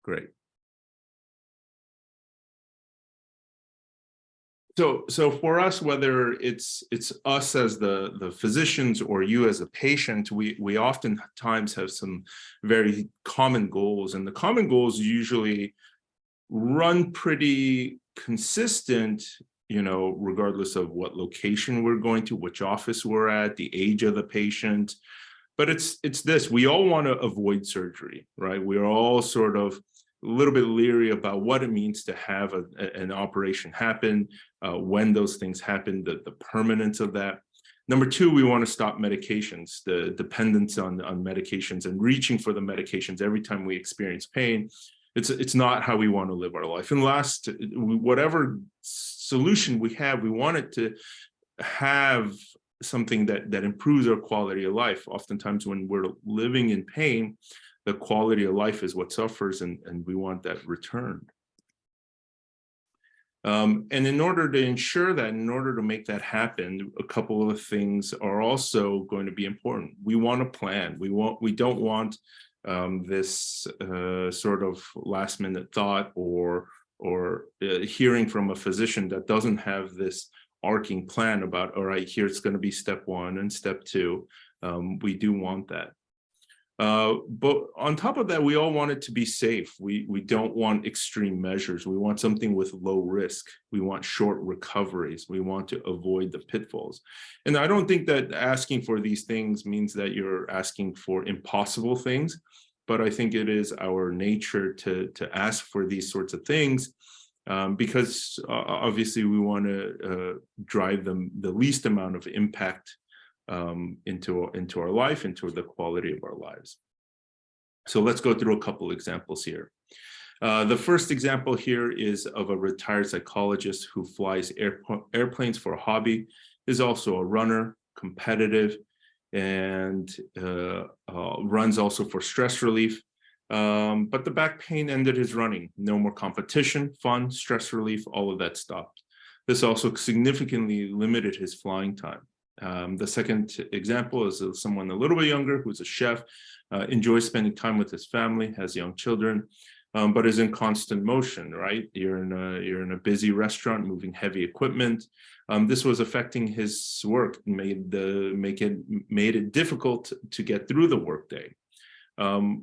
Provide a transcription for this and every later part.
Great. So for us, whether it's us as the physicians or you as a patient, we oftentimes have some very common goals, and the common goals usually run pretty consistent, regardless of what location we're going to, which office we're at, the age of the patient. But it's this: we all want to avoid surgery, right? We're all sort of a little bit leery about what it means to have an operation happen, when those things happen, the permanence of that. Number two, we want to stop medications, the dependence on medications and reaching for the medications every time we experience pain. It's not how we want to live our life. And last, whatever solution we have, we want it to have something that improves our quality of life. Oftentimes when we're living in pain, the quality of life is what suffers, and we want that returned. And in order to ensure that, in order to make that happen, a couple of things are also going to be important. We want a plan. We don't want this sort of last minute thought or hearing from a physician that doesn't have this arcing plan about, all right, here's going to be step one and step two. We do want that. But on top of that, we all want it to be safe. We don't want extreme measures. We want something with low risk. We want short recoveries. We want to avoid the pitfalls. And I don't think that asking for these things means that you're asking for impossible things, but I think it is our nature to ask for these sorts of things, because obviously we want to drive them the least amount of impact into our life, into the quality of our lives. So let's go through a couple examples here. The first example here is of a retired psychologist who flies airplanes for a hobby, is also a runner, competitive, and runs also for stress relief. But the back pain ended his running. No more competition, fun, stress relief, all of that stopped. This also significantly limited his flying time. The second example is someone a little bit younger who's a chef, enjoys spending time with his family, has young children, but is in constant motion, right? You're in a busy restaurant moving heavy equipment. This was affecting his work, made it difficult to get through the workday.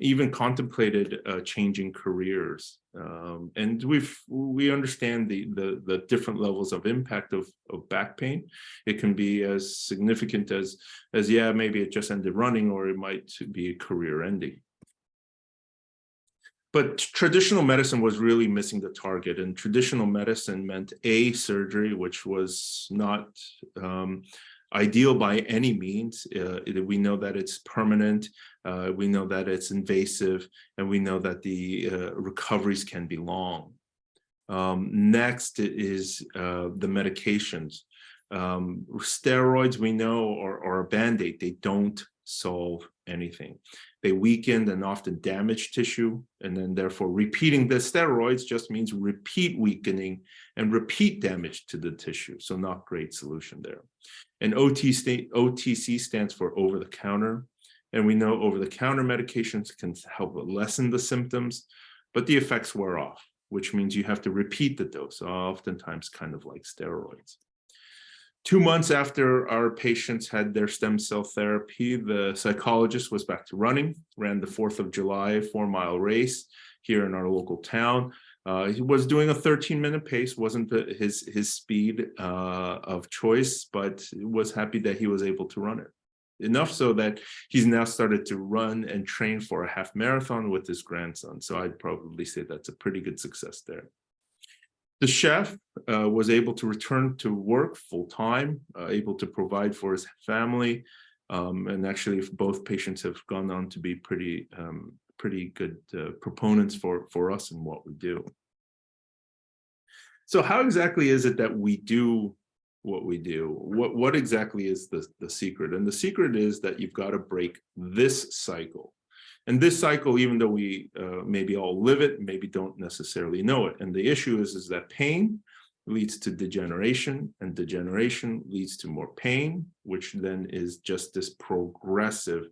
Even contemplated changing careers, and we understand the different levels of impact of back pain. It can be as significant as yeah, maybe it just ended running, or it might be a career ending. But traditional medicine was really missing the target, and traditional medicine meant surgery, which was not ideal by any means. We know that it's permanent, we know that it's invasive, and we know that the recoveries can be long. Next is the medications. Steroids, we know, are a band-aid. They don't solve anything. They weaken and often damage tissue, and then therefore repeating the steroids just means repeat weakening and repeat damage to the tissue. So not great solution there. And OTC stands for over-the-counter, and we know over-the-counter medications can help lessen the symptoms, but the effects wear off, which means you have to repeat the dose, oftentimes kind of like steroids. 2 months after our patients had their stem cell therapy, the psychologist was back to running, ran the 4th of July 4-mile race here in our local town. He was doing a 13-minute pace, wasn't his speed of choice, but was happy that he was able to run it. Enough so that he's now started to run and train for a half marathon with his grandson. So I'd probably say that's a pretty good success there. The chef was able to return to work full-time, able to provide for his family, and actually both patients have gone on to be pretty good proponents for us and what we do. So how exactly is it that we do what we do? What exactly is the secret? And the secret is that you've got to break this cycle. And this cycle, even though we maybe all live it, maybe don't necessarily know it. And the issue is that pain leads to degeneration, and degeneration leads to more pain, which then is just this progressive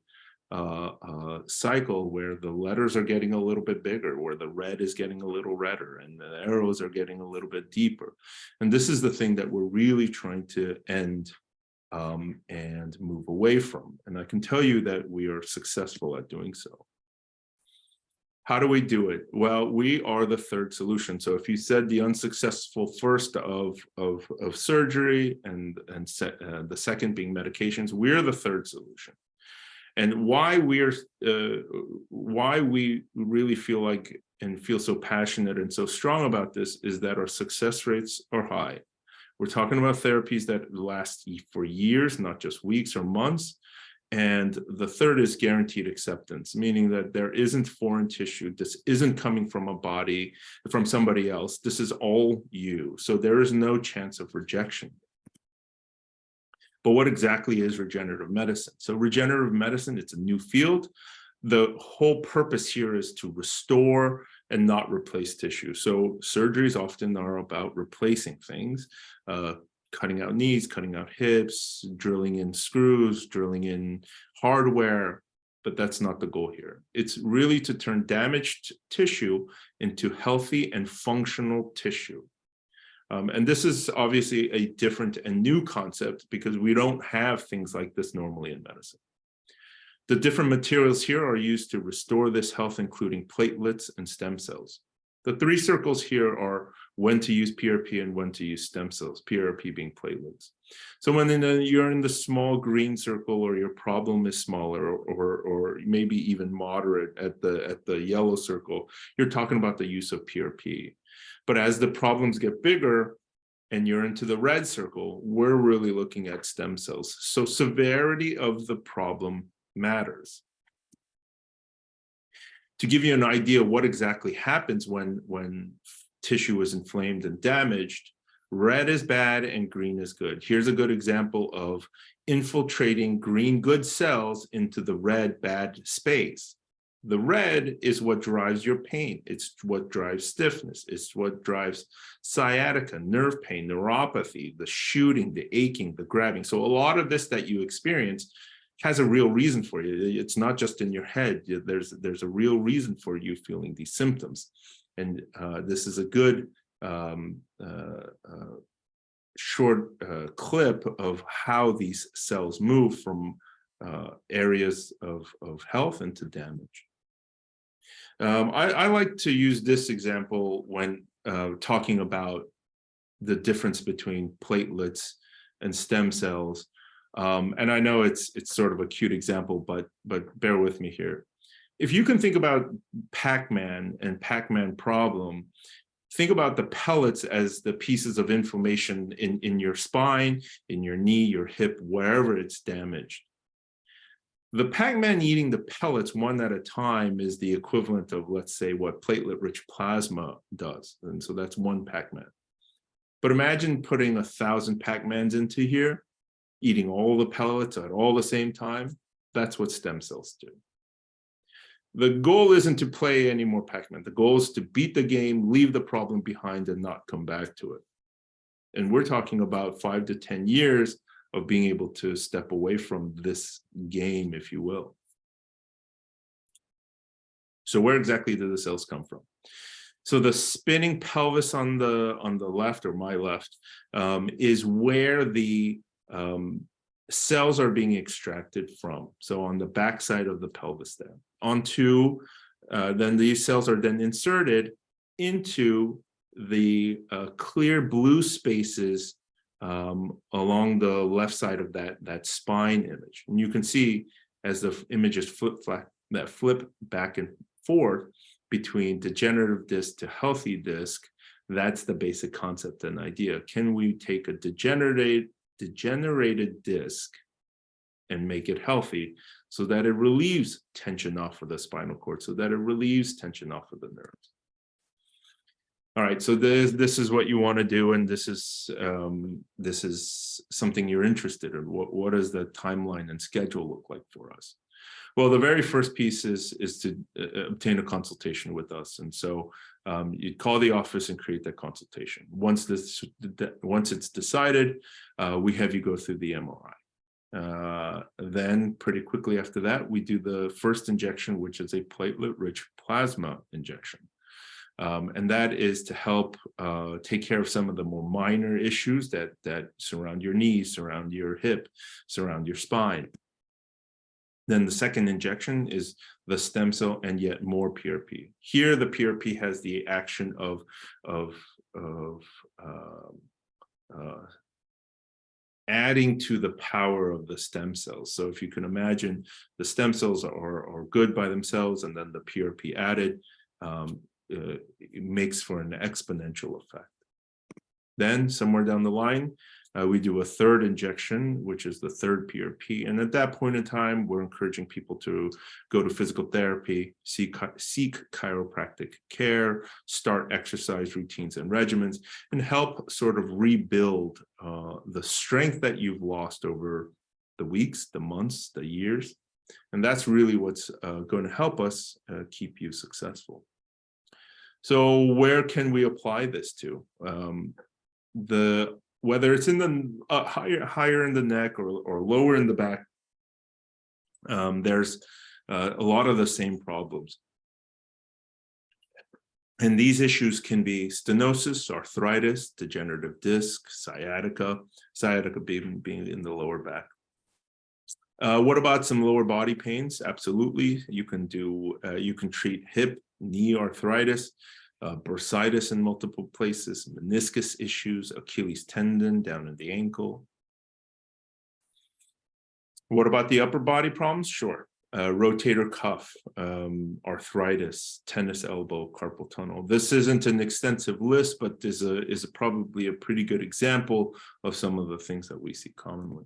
cycle where the letters are getting a little bit bigger, where the red is getting a little redder and the arrows are getting a little bit deeper. And this is the thing that we're really trying to end and move away from. And I can tell you that we are successful at doing so. How do we do it? Well, we are the third solution. So if you said the unsuccessful first of surgery and the second being medications, we're the third solution. And why we really feel like and feel so passionate and so strong about this is that our success rates are high. We're talking about therapies that last for years, not just weeks or months. And the third is guaranteed acceptance, meaning that there isn't foreign tissue. This isn't coming from a body, from somebody else. This is all you. So there is no chance of rejection. But what exactly is regenerative medicine? So regenerative medicine, it's a new field. The whole purpose here is to restore and not replace tissue. So surgeries often are about replacing things, cutting out knees, cutting out hips, drilling in screws, drilling in hardware, but that's not the goal here. It's really to turn damaged tissue into healthy and functional tissue. And this is obviously a different and new concept because we don't have things like this normally in medicine. The different materials here are used to restore this health, including platelets and stem cells. The three circles here are when to use PRP and when to use stem cells, PRP being platelets. So when you're in the small green circle or your problem is smaller or maybe even moderate at the yellow circle, you're talking about the use of PRP. But as the problems get bigger and you're into the red circle, we're really looking at stem cells. So severity of the problem matters. To give you an idea of what exactly happens when tissue is inflamed and damaged, red is bad and green is good. Here's a good example of infiltrating green good cells into the red bad space. The red is what drives your pain. It's what drives stiffness. It's what drives sciatica, nerve pain, neuropathy, the shooting, the aching, the grabbing. So a lot of this that you experience has a real reason for you. It's not just in your head. There's a real reason for you feeling these symptoms. And this is a good short clip of how these cells move from areas of health into damage. I like to use this example when talking about the difference between platelets and stem cells. And I know it's sort of a cute example, but bear with me here. If you can think about Pac-Man and Pac-Man problem, think about the pellets as the pieces of inflammation in your spine, in your knee, your hip, wherever it's damaged. The Pac-Man eating the pellets one at a time is the equivalent of, let's say, what platelet-rich plasma does. And so that's one Pac-Man. But imagine putting 1,000 Pac-Mans into here, eating all the pellets at all the same time. That's what stem cells do. The goal isn't to play any more Pac-Man. The goal is to beat the game, leave the problem behind, and not come back to it. And we're talking about 5 to 10 years of being able to step away from this game, if you will. So where exactly do the cells come from? So the spinning pelvis on the left, or my left, is where the cells are being extracted from. So on the back side of the pelvis there. Then these cells are then inserted into the clear blue spaces along the left side of that spine image. And you can see as the images flip back and forth between degenerative disc to healthy disc, that's the basic concept and idea. Can we take a degenerated disc and make it healthy so that it relieves tension off of the spinal cord, so that it relieves tension off of the nerves? All right, so this is what you want to do, and this is something you're interested in. What does the timeline and schedule look like for us? Well, the very first piece is to obtain a consultation with us, and so you call the office and create that consultation. Once it's decided, we have you go through the MRI. Then pretty quickly after that, we do the first injection, which is a platelet-rich plasma injection. And that is to help take care of some of the more minor issues that surround your knees, surround your hip, surround your spine. Then the second injection is the stem cell and yet more PRP. Here, the PRP has the action of adding to the power of the stem cells. So if you can imagine, the stem cells are good by themselves, and then the PRP added, it makes for an exponential effect. Then somewhere down the line, we do a third injection, which is the third PRP. And at that point in time, we're encouraging people to go to physical therapy, seek chiropractic care, start exercise routines and regimens, and help sort of rebuild the strength that you've lost over the weeks, the months, the years. And that's really what's going to help us keep you successful. So where can we apply this to? Whether it's in the higher in the neck or lower in the back, there's a lot of the same problems. And these issues can be stenosis, arthritis, degenerative disc, sciatica being in the lower back. What about some lower body pains? Absolutely. You can treat hip, knee arthritis, bursitis in multiple places, meniscus issues, Achilles tendon down in the ankle. What about the upper body problems? Sure. Rotator cuff, arthritis, tennis elbow, carpal tunnel. This isn't an extensive list, but is probably a pretty good example of some of the things that we see commonly.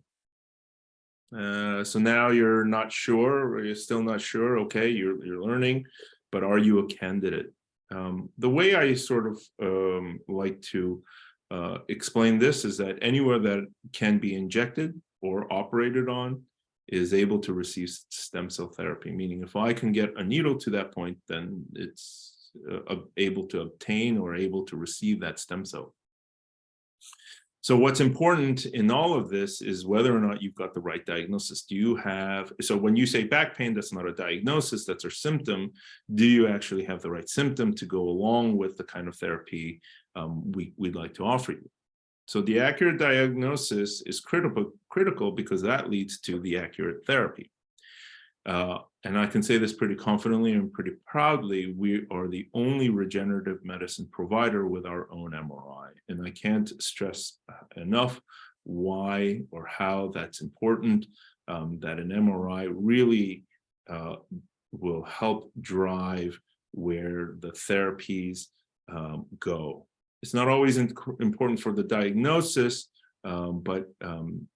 So now you're not sure, or you're still not sure. Okay, you're learning, but are you a candidate? The way I sort of like to explain this is that anywhere that can be injected or operated on is able to receive stem cell therapy, meaning if I can get a needle to that point, then it's able to obtain or able to receive that stem cell. So what's important in all of this is whether or not you've got the right diagnosis. So when you say back pain, that's not a diagnosis, that's a symptom. Do you actually have the right symptom to go along with the kind of therapy we'd like to offer you? So the accurate diagnosis is critical because that leads to the accurate therapy. And I can say this pretty confidently and pretty proudly, we are the only regenerative medicine provider with our own MRI. And I can't stress enough why or how that's important, that an MRI really will help drive where the therapies go. It's not always important for the diagnosis, but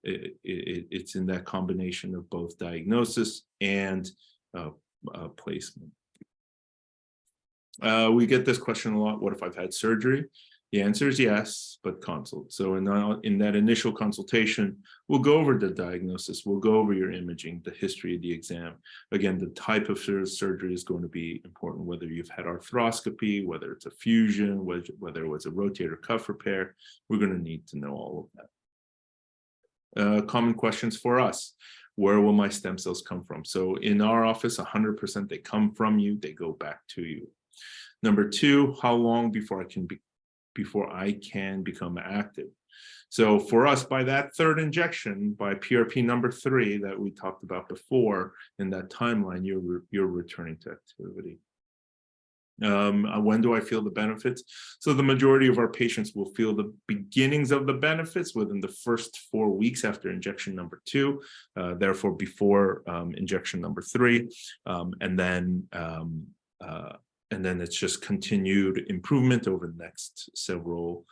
it's in that combination of both diagnosis and placement. We get this question a lot. What if I've had surgery? The answer is yes, but consult. So in that initial consultation, we'll go over the diagnosis, we'll go over your imaging, the history of the exam. Again, the type of surgery is going to be important, whether you've had arthroscopy, whether it's a fusion, whether it was a rotator cuff repair. We're going to need to know all of that. Common questions for us. Where will my stem cells come from? So in our office, 100% they come from you, they go back to you. Number two, how long before I can become active? So for us, by that third injection, by PRP number 3 that we talked about before, in that timeline, you're returning to activity. When do I feel the benefits? So the majority of our patients will feel the beginnings of the benefits within the first 4 weeks after injection number 2, therefore before injection number 3, and then it's just continued improvement over the next several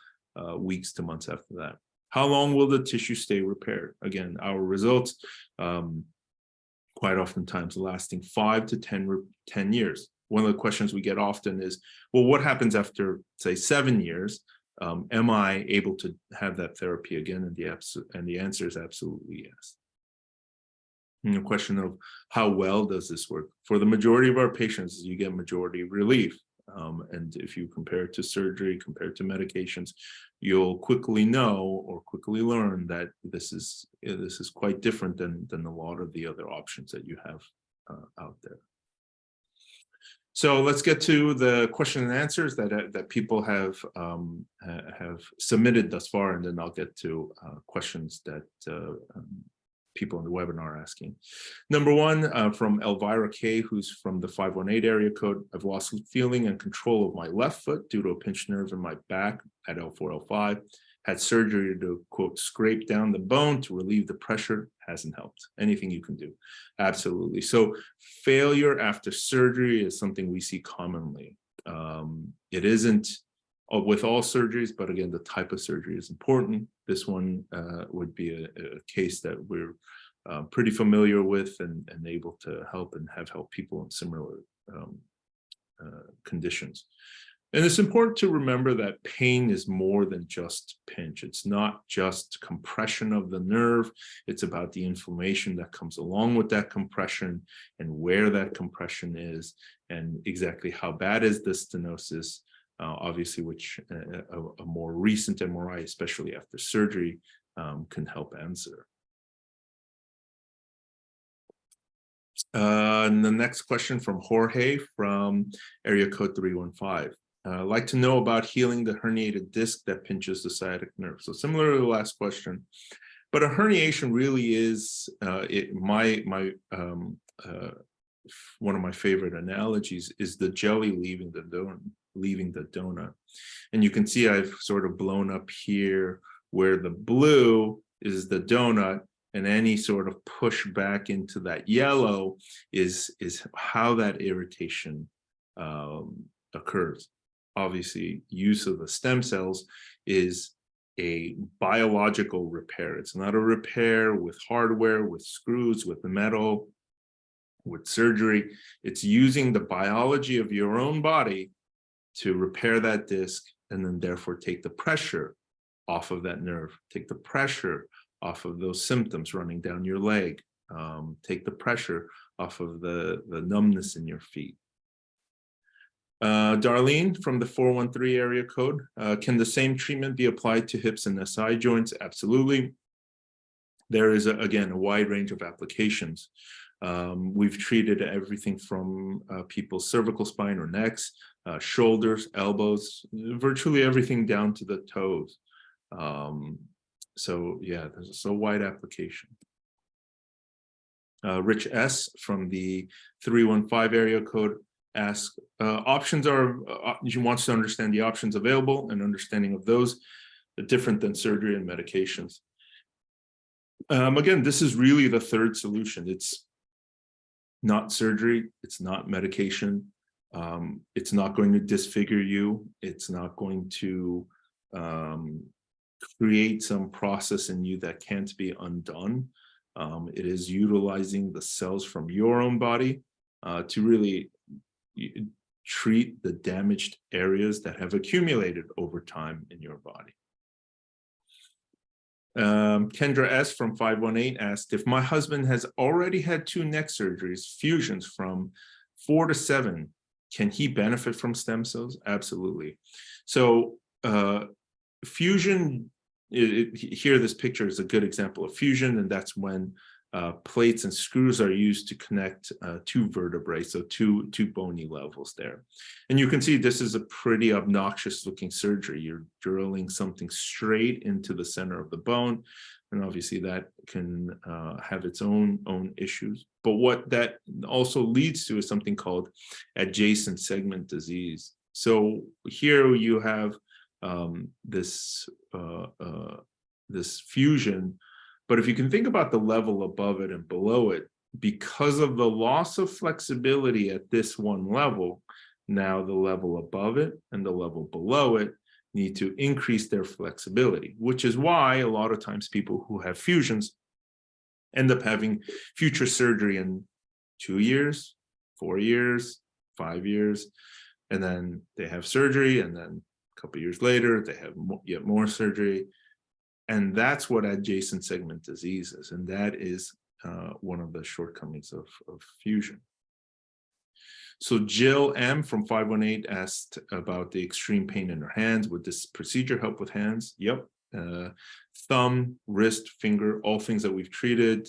weeks to months after that. How long will the tissue stay repaired? Again, our results quite oftentimes lasting 5 to 10 years. One of the questions we get often is, well, what happens after, say, 7 years? Am I able to have that therapy again? And the answer is absolutely yes. And the question of how well does this work? For the majority of our patients, you get majority relief. And if you compare it to surgery, compared to medications, you'll quickly know or quickly learn that this is quite different than a lot of the other options that you have out there. So let's get to the question and answers that people have submitted thus far, and then I'll get to questions that people in the webinar are asking. Number one, from Elvira K, who's from the 518 area code. I've lost feeling and control of my left foot due to a pinched nerve in my back at L4, L5. Had surgery to, quote, scrape down the bone to relieve the pressure. Hasn't helped. Anything you can do? Absolutely. So failure after surgery is something we see commonly. It isn't with all surgeries, but again, the type of surgery is important. This one would be a case that we're pretty familiar with and able to help and have helped people in similar conditions. And it's important to remember that pain is more than just pinch. It's not just compression of the nerve. It's about the inflammation that comes along with that compression and where that compression is and exactly how bad is the stenosis, obviously, which a more recent MRI, especially after surgery, can help answer. And the next question from Jorge from area code 315. I'd like to know about healing the herniated disc that pinches the sciatic nerve. So similar to the last question, but a herniation really is one of my favorite analogies is the jelly leaving the donut. And you can see I've sort of blown up here where the blue is the donut, and any sort of push back into that yellow is how that irritation occurs. Obviously, use of the stem cells is a biological repair. It's not a repair with hardware, with screws, with metal, with surgery. It's using the biology of your own body to repair that disc and then therefore take the pressure off of that nerve, take the pressure off of those symptoms running down your leg, take the pressure off of the numbness in your feet. Darlene from the 413 area code, can the same treatment be applied to hips and SI joints? Absolutely. There is, again, a wide range of applications. We've treated everything from people's cervical spine or necks, shoulders, elbows, virtually everything down to the toes. So yeah, there's a wide application. Rich S from the 315 area code asks, options are, she wants to understand the options available and understanding of those different than surgery and medications. Again, this is really the third solution. It's not surgery, it's not medication, it's not going to disfigure you, it's not going to create some process in you that can't be undone. It is utilizing the cells from your own body to really treat the damaged areas that have accumulated over time in your body. Kendra S from 518 asked, if my husband has already had 2 neck surgeries, fusions from 4 to 7, can he benefit from stem cells? Absolutely. So fusion, here this picture is a good example of fusion, and that's when plates and screws are used to connect 2 vertebrae, so two bony levels there. And you can see this is a pretty obnoxious looking surgery. You're drilling something straight into the center of the bone, and obviously that can have its own issues. But what that also leads to is something called adjacent segment disease. So here you have this fusion. But if you can think about the level above it and below it, because of the loss of flexibility at this one level, now the level above it and the level below it need to increase their flexibility, which is why a lot of times people who have fusions end up having future surgery in 2 years, 4 years, 5 years, and then they have surgery, and then a couple of years later, they have yet more surgery. And that's what adjacent segment disease is. And that is one of the shortcomings of fusion. So Jill M from 518 asked about the extreme pain in her hands. Would this procedure help with hands? Yep. Thumb, wrist, finger, all things that we've treated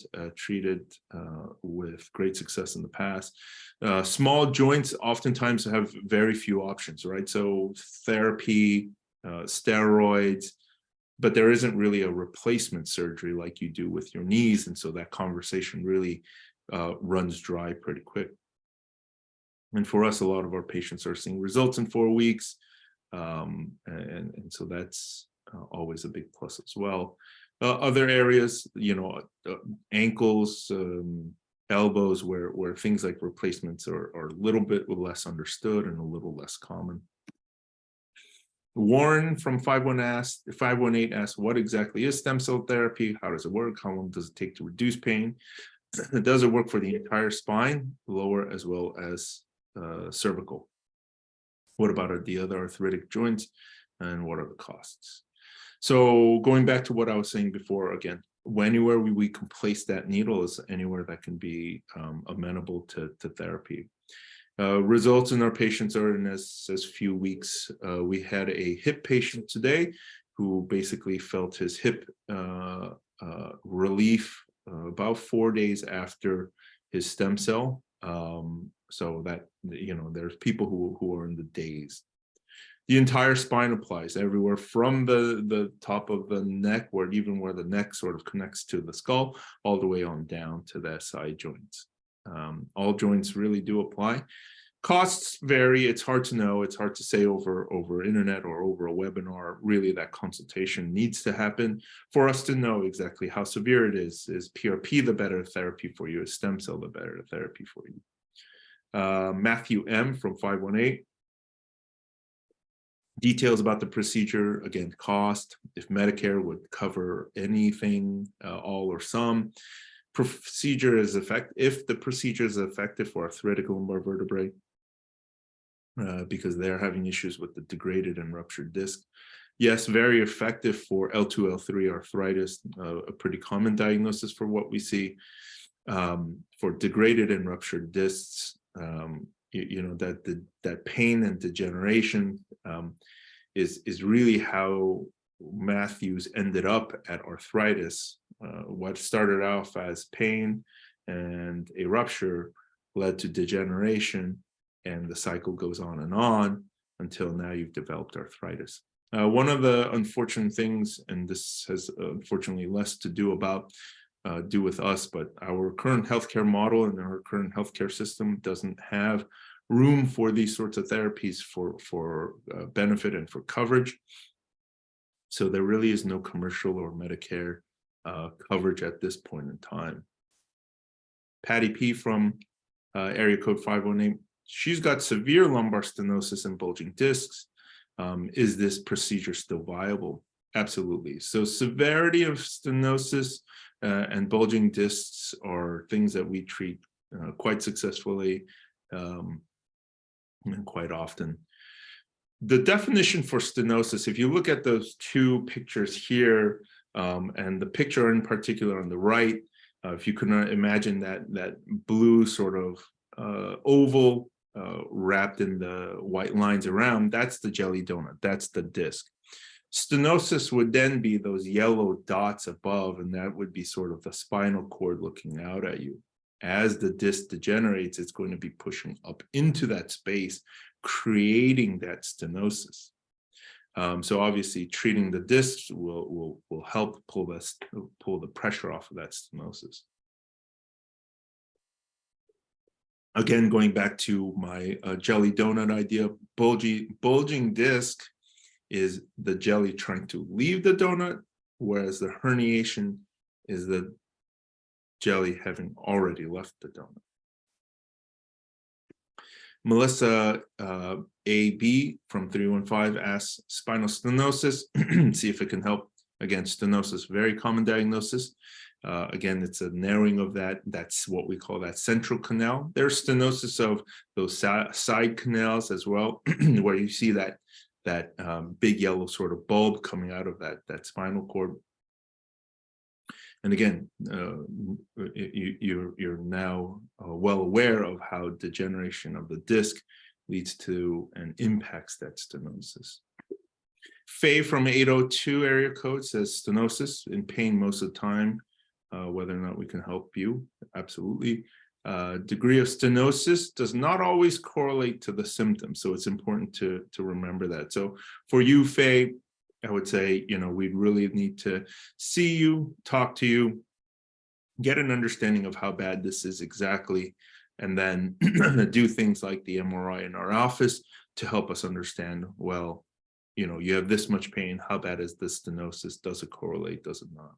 with great success in the past. Small joints oftentimes have very few options, right? So therapy, steroids, but there isn't really a replacement surgery like you do with your knees. And so that conversation really runs dry pretty quick. And for us, a lot of our patients are seeing results in 4 weeks. And so that's always a big plus as well. Other areas, ankles, elbows, where things like replacements are a little bit less understood and a little less common. Warren from 518 asked, what exactly is stem cell therapy? How does it work? How long does it take to reduce pain? Does it work for the entire spine, lower as well as cervical? What about the other arthritic joints, and what are the costs? So going back to what I was saying before, again, anywhere we can place that needle is anywhere that can be amenable to therapy. Results in our patients are in as few weeks. We had a hip patient today who basically felt his hip relief about 4 days after his stem cell. So that, there's people who are in the days. The entire spine applies everywhere from the top of the neck, where the neck sort of connects to the skull, all the way on down to the SI joints. All joints really do apply. Costs vary. It's hard to know. It's hard to say over internet or over a webinar. Really, that consultation needs to happen for us to know exactly how severe it is. Is PRP the better therapy for you? Is stem cell the better therapy for you? Matthew M from 518. Details about the procedure, again, cost, if Medicare would cover anything, all or some. Procedure is effective, if the procedure is effective for arthritic lumbar vertebrae, because they're having issues with the degraded and ruptured disc. Yes, very effective for L2, L3 arthritis, a pretty common diagnosis for what we see. For degraded and ruptured discs, that pain and degeneration is really how Matthews ended up at arthritis. What started off as pain and a rupture led to degeneration, and the cycle goes on until now you've developed arthritis. One of the unfortunate things, and this has unfortunately less to do with us, but our current healthcare model and our current healthcare system doesn't have room for these sorts of therapies for benefit and for coverage. So there really is no commercial or Medicare coverage at this point in time. Patty P from area code 518, she's got severe lumbar stenosis and bulging discs. Is this procedure still viable? Absolutely. So severity of stenosis and bulging discs are things that we treat quite successfully and quite often. The definition for stenosis, if you look at those two pictures here, and the picture in particular on the right, if you can imagine that blue sort of oval wrapped in the white lines around, that's the jelly donut, that's the disc. Stenosis would then be those yellow dots above, and that would be sort of the spinal cord looking out at you. As the disc degenerates, it's going to be pushing up into that space, creating that stenosis. So obviously treating the discs will help pull the pressure off of that stenosis. Again, going back to my jelly donut idea, bulging disc is the jelly trying to leave the donut, whereas the herniation is the jelly having already left the donut. Melissa AB from 315 asks, spinal stenosis, see if it can help. Again, stenosis, very common diagnosis. Again, it's a narrowing of that. That's what we call that central canal. There's stenosis of those side canals as well, where you see that big yellow sort of bulb coming out of that spinal cord. And again, you're now well aware of how degeneration of the disc leads to and impacts that stenosis. Faye from 802 area code says stenosis, in pain most of the time, whether or not we can help you, absolutely. Degree of stenosis does not always correlate to the symptoms, so it's important to remember that. So for you, Faye, I would say, we really need to see you, talk to you, get an understanding of how bad this is exactly, and then do things like the MRI in our office to help us understand, well, you have this much pain, how bad is the stenosis? Does it correlate? Does it not?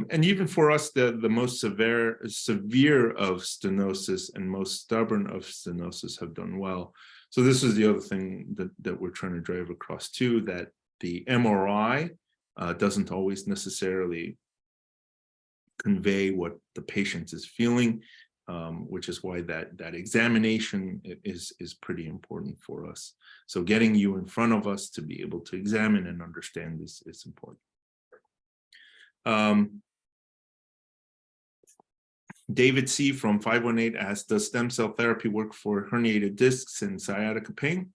And even for us, the most severe of stenosis and most stubborn of stenosis have done well. So this is the other thing that we're trying to drive across too, that the MRI doesn't always necessarily convey what the patient is feeling, which is why that examination is pretty important for us. So getting you in front of us to be able to examine and understand this is important. David C. from 518 asks, does stem cell therapy work for herniated discs and sciatica pain?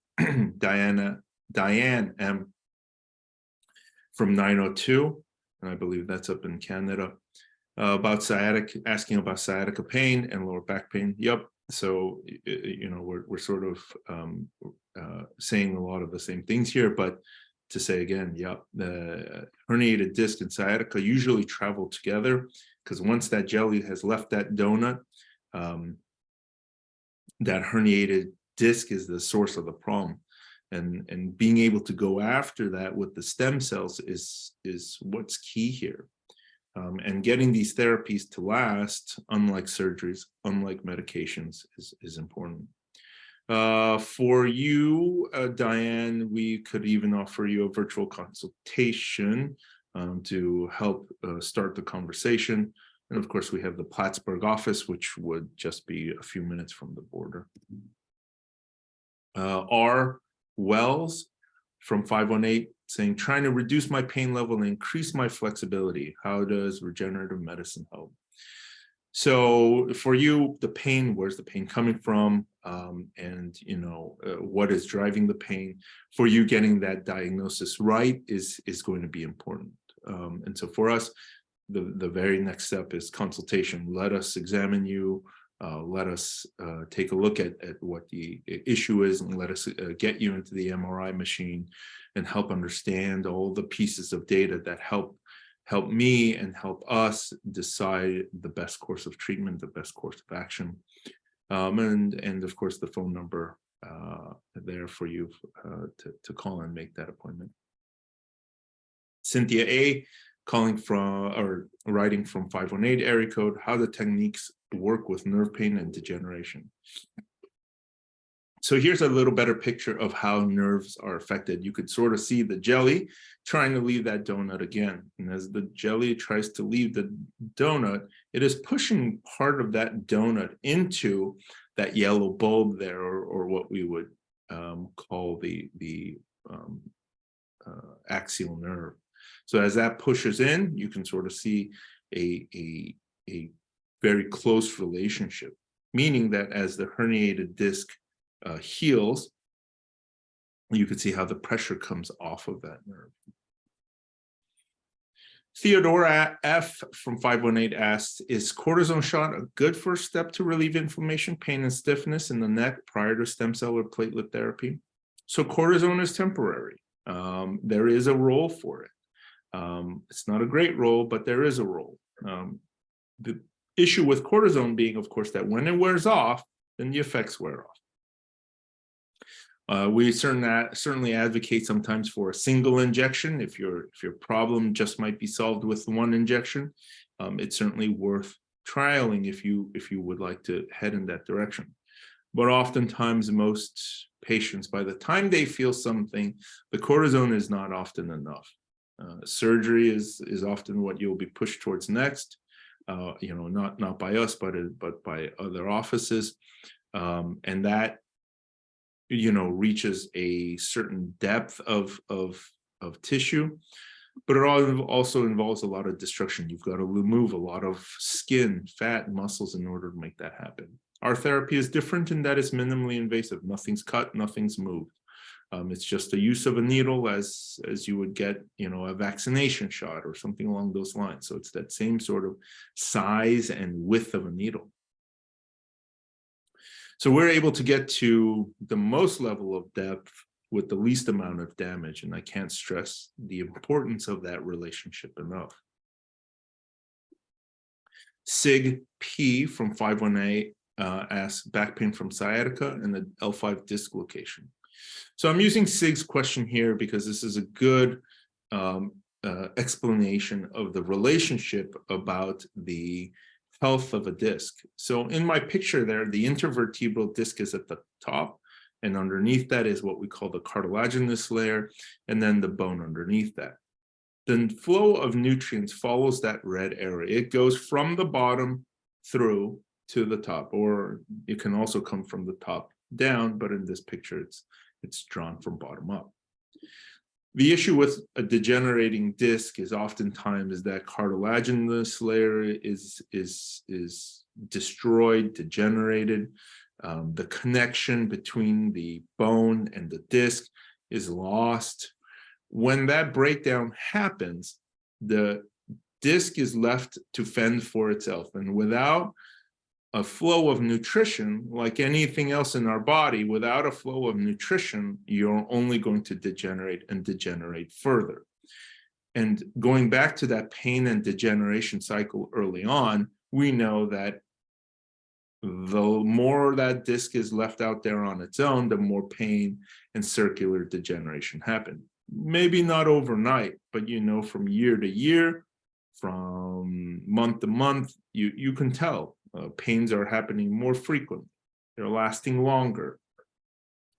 Diane M. from 902, and I believe that's up in Canada, asking about sciatica pain and lower back pain. Yep. So, we're sort of saying a lot of the same things here, but to say again, the herniated disc and sciatica usually travel together, because once that jelly has left that donut, that herniated disc is the source of the problem. And being able to go after that with the stem cells is what's key here. And getting these therapies to last, unlike surgeries, unlike medications, is important. For you, Diane, we could even offer you a virtual consultation to help start the conversation. And of course, we have the Plattsburgh office, which would just be a few minutes from the border. R. Wells from 518 saying, trying to reduce my pain level and increase my flexibility. How does regenerative medicine help? So for you, the pain, where's the pain coming from? And what is driving the pain? For you, getting that diagnosis right is going to be important. And so for us, the very next step is consultation. Let us examine you. Let us take a look at what the issue is, and let us get you into the MRI machine and help understand all the pieces of data that help me and help us decide the best course of treatment, the best course of action. And of course, the phone number there for you to call and make that appointment. Cynthia A. calling from or writing from 518 area code, how the techniques work with nerve pain and degeneration. So here's a little better picture of how nerves are affected. You could sort of see the jelly trying to leave that donut again. And as the jelly tries to leave the donut, it is pushing part of that donut into that yellow bulb there, or what we would call the axial nerve. So as that pushes in, you can sort of see a very close relationship, meaning that as the herniated disc heals, you can see how the pressure comes off of that nerve. Theodora F. from 518 asks, is cortisone shot a good first step to relieve inflammation, pain, and stiffness in the neck prior to stem cell or platelet therapy? So cortisone is temporary. There is a role for it. It's not a great role, but there is a role. The issue with cortisone being, of course, that when it wears off, then the effects wear off. We certainly advocate sometimes for a single injection. If your problem just might be solved with one injection, it's certainly worth trialing if you would like to head in that direction. But oftentimes, most patients, by the time they feel something, the cortisone is not often enough. Surgery is often what you'll be pushed towards next. Not by us, but by other offices, and that reaches a certain depth of tissue. but it all also involves a lot of destruction. You've got to remove a lot of skin, fat, muscles in order to make that happen. Our therapy is different in that it's minimally invasive. Nothing's cut, nothing's moved. It's just a use of a needle as you would get, a vaccination shot or something along those lines. So it's that same sort of size and width of a needle. So we're able to get to the most level of depth with the least amount of damage, and I can't stress the importance of that relationship enough. Sig P from 518 asks back pain from sciatica and the L5 disc location. So I'm using Sig's question here because this is a good explanation of the relationship about the health of a disc. So in my picture there, the intervertebral disc is at the top, and underneath that is what we call the cartilaginous layer, and then the bone underneath that. The flow of nutrients follows that red area. It goes from the bottom through to the top, or it can also come from the top down, but in this picture, it's drawn from bottom up. The issue with a degenerating disc is oftentimes that cartilaginous layer is destroyed, degenerated. The connection between the bone and the disc is lost. When that breakdown happens, the disc is left to fend for itself. And without a flow of nutrition, like anything else in our body, without a flow of nutrition, you're only going to degenerate and degenerate further. And going back to that pain and degeneration cycle early on, we know that the more that disc is left out there on its own, the more pain and circular degeneration happen. Maybe not overnight, but from year to year, from month to month, you can tell pains are happening more frequently. They're lasting longer.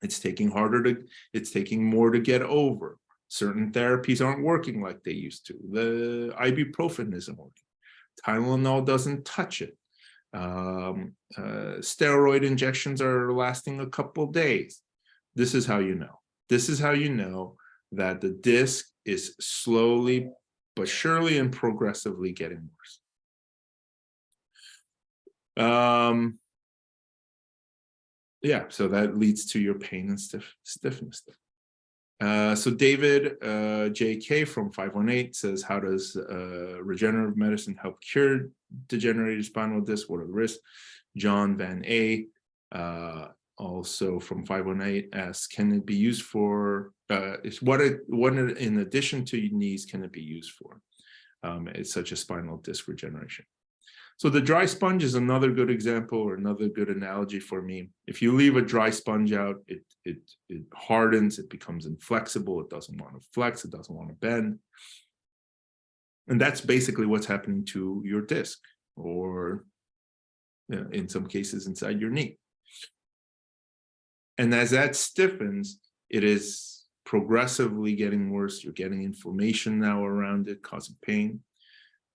It's taking more to get over. Certain therapies aren't working like they used to. The ibuprofen isn't working. Tylenol doesn't touch it. Steroid injections are lasting a couple days. This is how you know. This is how you know that the disc is slowly but surely and progressively getting worse. Yeah, so that leads to your pain and stiffness. So David JK from 518 says, how does regenerative medicine help cure degenerative spinal disc? What are the risks? John Van A, also from 518, asks, can it be used for, what in addition to knees can it be used for? It's such a spinal disc regeneration. So the dry sponge is another good example or another good analogy for me. If you leave a dry sponge out, it hardens, it becomes inflexible, it doesn't want to flex, it doesn't want to bend. And that's basically what's happening to your disc, or in some cases inside your knee. And as that stiffens, it is progressively getting worse. You're getting inflammation now around it, causing pain.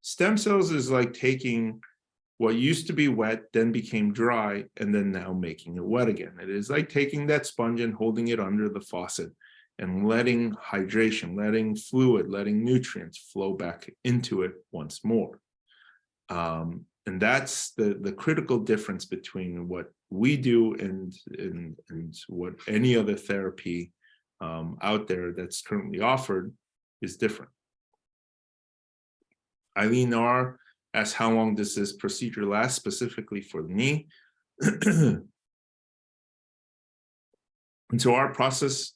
Stem cells is like taking what used to be wet, then became dry, and then now making it wet again. It is like taking that sponge and holding it under the faucet and letting hydration, letting fluid, letting nutrients flow back into it once more. And that's the critical difference between what we do and what any other therapy out there that's currently offered is different. Eileen R asks, how long does this procedure last specifically for the knee? And so our process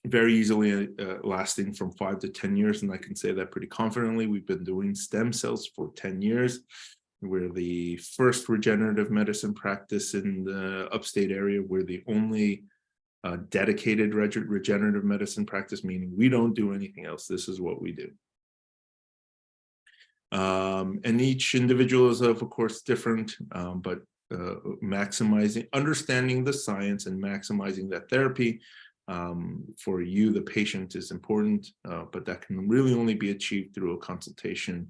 very easily lasting from 5 to 10 years, and I can say that pretty confidently. We've been doing stem cells for 10 years. We're the first regenerative medicine practice in the upstate area. We're the only dedicated regenerative medicine practice, meaning we don't do anything else. This is what we do. And each individual is, of course, different, but understanding the science and maximizing that therapy for you, the patient, is important, but that can really only be achieved through a consultation,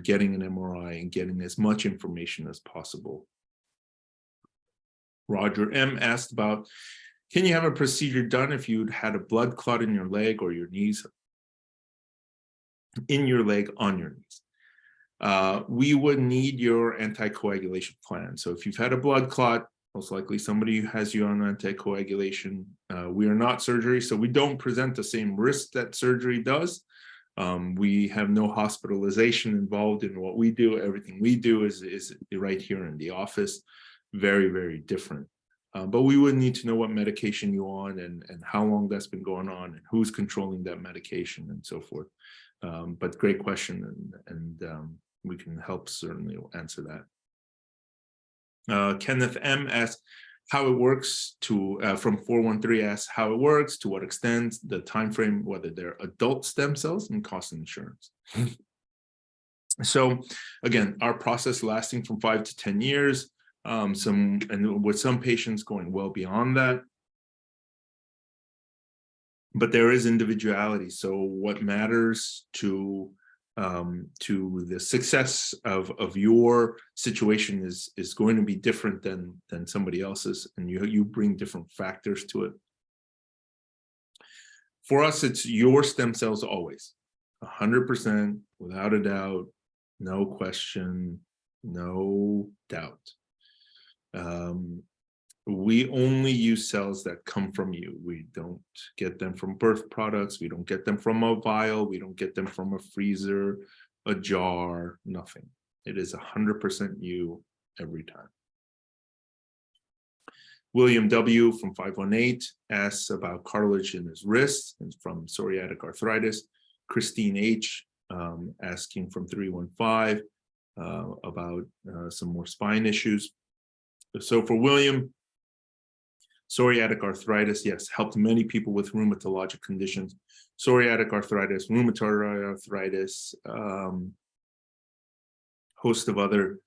getting an MRI, and getting as much information as possible. Roger M asked about, can you have a procedure done if you'd had a blood clot in your leg or your knees? in your leg on your knees. We would need your anticoagulation plan. So if you've had a blood clot, most likely somebody has you on anticoagulation. We are not surgery, so we don't present the same risk that surgery does. We have no hospitalization involved in what we do. Everything we do is right here in the office. Very, very different. But we would need to know what medication you're on and how long that's been going on and who's controlling that medication and so forth. But great question, and we can help certainly answer that. Kenneth M asks how it works to, from 413 asks how it works, to what extent, the time frame, whether they're adult stem cells, and cost of insurance. So again, our process lasting from 5 to 10 years, and with some patients going well beyond that. But there is individuality. So what matters to the success of your situation is going to be different than somebody else's, and you bring different factors to it. For us, it's your stem cells always, 100%, without a doubt, no question, no doubt. We only use cells that come from you. We don't get them from birth products. We don't get them from a vial. We don't get them from a freezer, a jar, nothing. It is 100% you every time. William W. from 518 asks about cartilage in his wrist and from psoriatic arthritis. Christine H. Asking from 315 about some more spine issues. So for William, psoriatic arthritis, yes, helped many people with rheumatologic conditions. Psoriatic arthritis, rheumatoid arthritis, host of other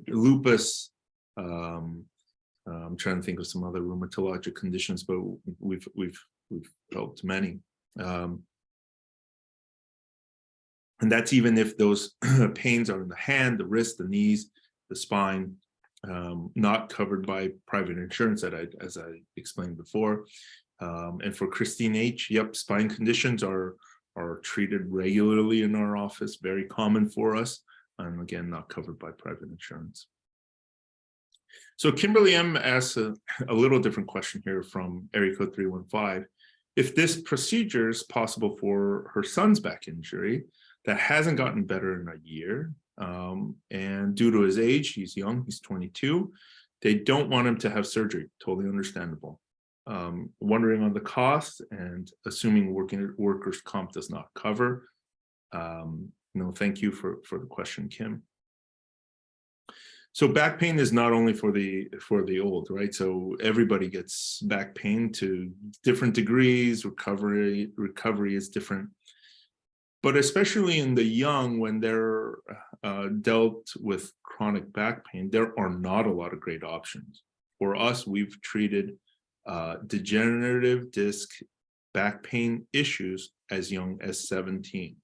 lupus. I'm trying to think of some other rheumatologic conditions, but we've helped many. And that's even if those pains are in the hand, the wrist, the knees, the spine. Not covered by private insurance, as I explained before. And for Christine H, yep, spine conditions are treated regularly in our office, very common for us, and again, not covered by private insurance. So Kimberly M asks a little different question here from area code 315. If this procedure is possible for her son's back injury that hasn't gotten better in a year, and due to his age, he's young, he's 22, they don't want him to have surgery. Totally understandable. Wondering on the cost and assuming workers' comp does not cover. No, thank you for the question, Kim. So back pain is not only for the old, right? So everybody gets back pain to different degrees. Recovery is different. But especially in the young, when they're dealt with chronic back pain, there are not a lot of great options. For us, we've treated degenerative disc back pain issues as young as 17.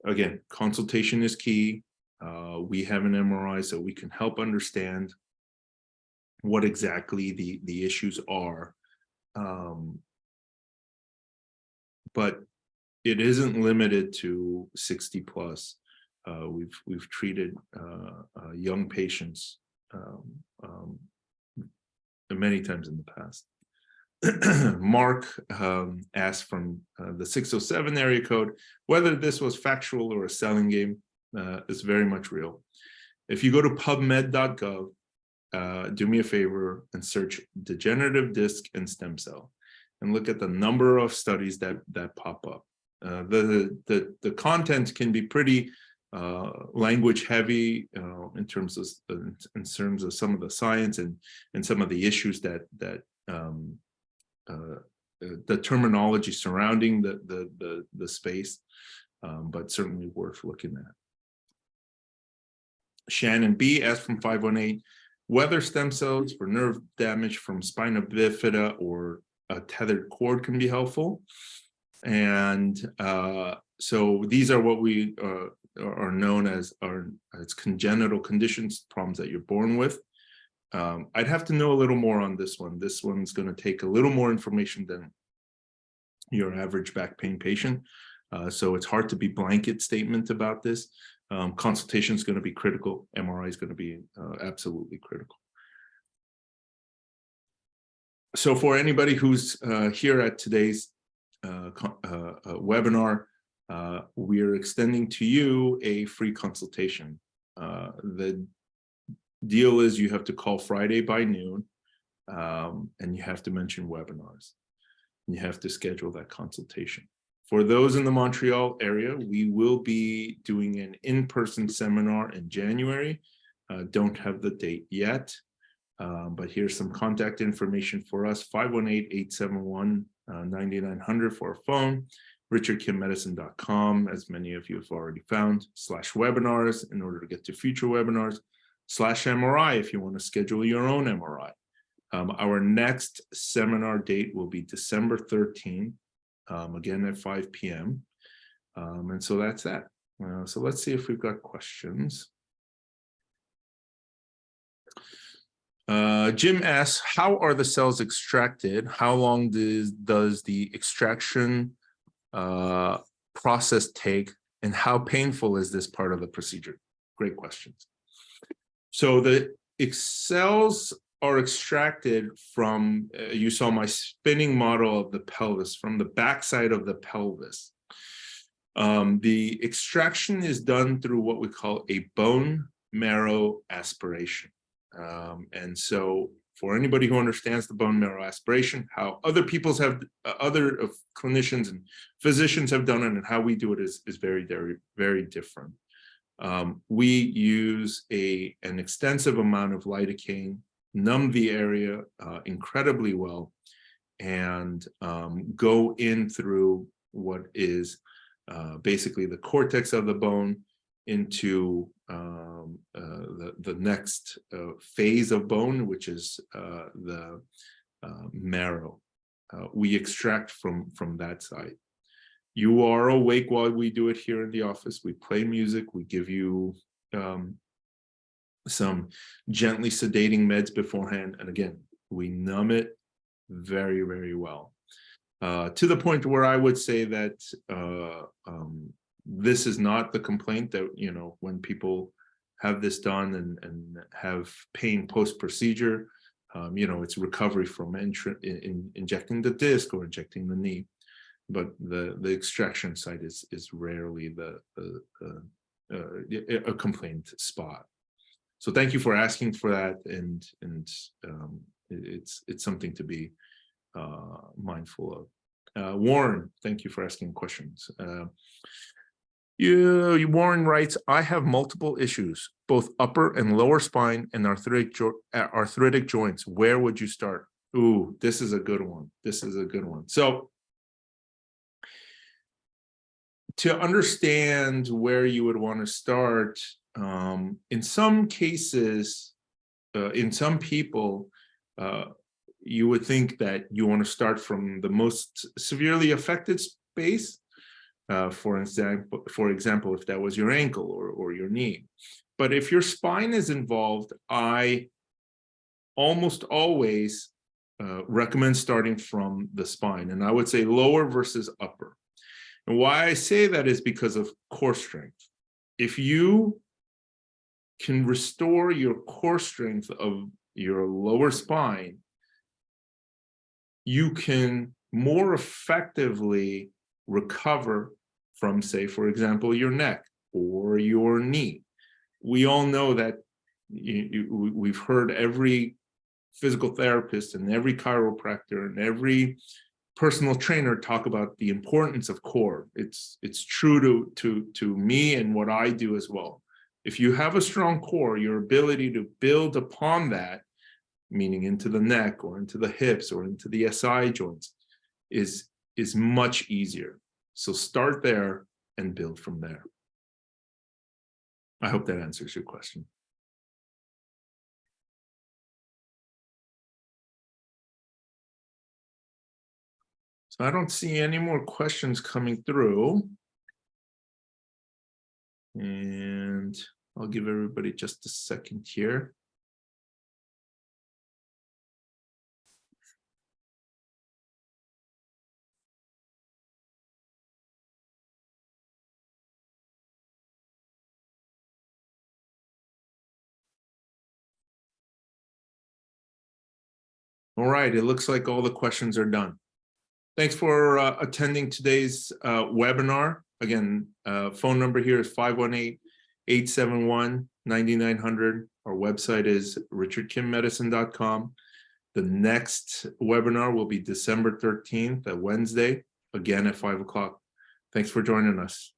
Again, consultation is key. We have an MRI so we can help understand what exactly the issues are. But it isn't limited to 60 plus. We've treated young patients many times in the past. Mark asked from the 607 area code whether this was factual or a selling game. It's very much real. If you go to pubmed.gov, do me a favor and search degenerative disc and stem cell and look at the number of studies that pop up. The content can be pretty language heavy in terms of some of the science and some of the issues that the terminology surrounding the space, but certainly worth looking at. Shannon B asked from 518 whether stem cells for nerve damage from spina bifida or a tethered cord can be helpful. And so these are what we are known as congenital conditions, problems that you're born with. I'd have to know a little more on this one. This one's going to take a little more information than your average back pain patient. So it's hard to be blanket statement about this. Consultation is going to be critical. MRI is going to be absolutely critical. So for anybody who's here at today's webinar, we're extending to you a free consultation. The deal is you have to call Friday by noon, and you have to mention webinars. You have to schedule that consultation. For those in the Montreal area, we will be doing an in-person seminar in January. Don't have the date yet, but here's some contact information for us: 518-871-9900 for a phone, richardkimmedicine.com, as many of you have already found, /webinars in order to get to future webinars, /MRI if you want to schedule your own MRI. Our next seminar date will be December 13th, again at 5 p.m. And so that's that. So let's see if we've got questions. Jim asks, how are the cells extracted? How long does the extraction process take? And how painful is this part of the procedure? Great questions. So the cells are extracted from, you saw my spinning model of the pelvis, from the backside of the pelvis. The extraction is done through what we call a bone marrow aspiration. And so for anybody who understands the bone marrow aspiration, how other people's have, other clinicians and physicians have done it and how we do it is very, very, very different. We use an extensive amount of lidocaine, numb the area incredibly well, and go in through what is basically the cortex of the bone into the next phase of bone, which is the marrow. We extract from that side. You are awake while we do it here in the office. We play music. We give you some gently sedating meds beforehand. And again, we numb it very, very well. To the point where I would say that this is not the complaint that, you know, when people have this done and have pain post-procedure, you know, it's recovery from injecting the disc or injecting the knee. But the extraction site is rarely a complaint spot. So thank you for asking for that, and it's something to be mindful of. Warren, thank you for asking questions. Warren writes, I have multiple issues, both upper and lower spine and arthritic joints. Where would you start? Ooh, this is a good one. This is a good one. So to understand where you would want to start, in some cases, in some people, you would think that you want to start from the most severely affected space. For example, if that was your ankle or your knee. But if your spine is involved, I almost always recommend starting from the spine. And I would say lower versus upper. And why I say that is because of core strength. If you can restore your core strength of your lower spine, you can more effectively recover from, say, for example, your neck or your knee. We all know that we've heard every physical therapist and every chiropractor and every personal trainer talk about the importance of core. It's true to me and what I do as well. If you have a strong core, your ability to build upon that, meaning into the neck or into the hips or into the SI joints, is much easier. So start there and build from there. I hope that answers your question. So I don't see any more questions coming through. And I'll give everybody just a second here. All right, it looks like all the questions are done. Thanks for attending today's webinar. Again, phone number here is 518-871-9900. Our website is richardkimmedicine.com. The next webinar will be December 13th, a Wednesday, again at 5 o'clock. Thanks for joining us.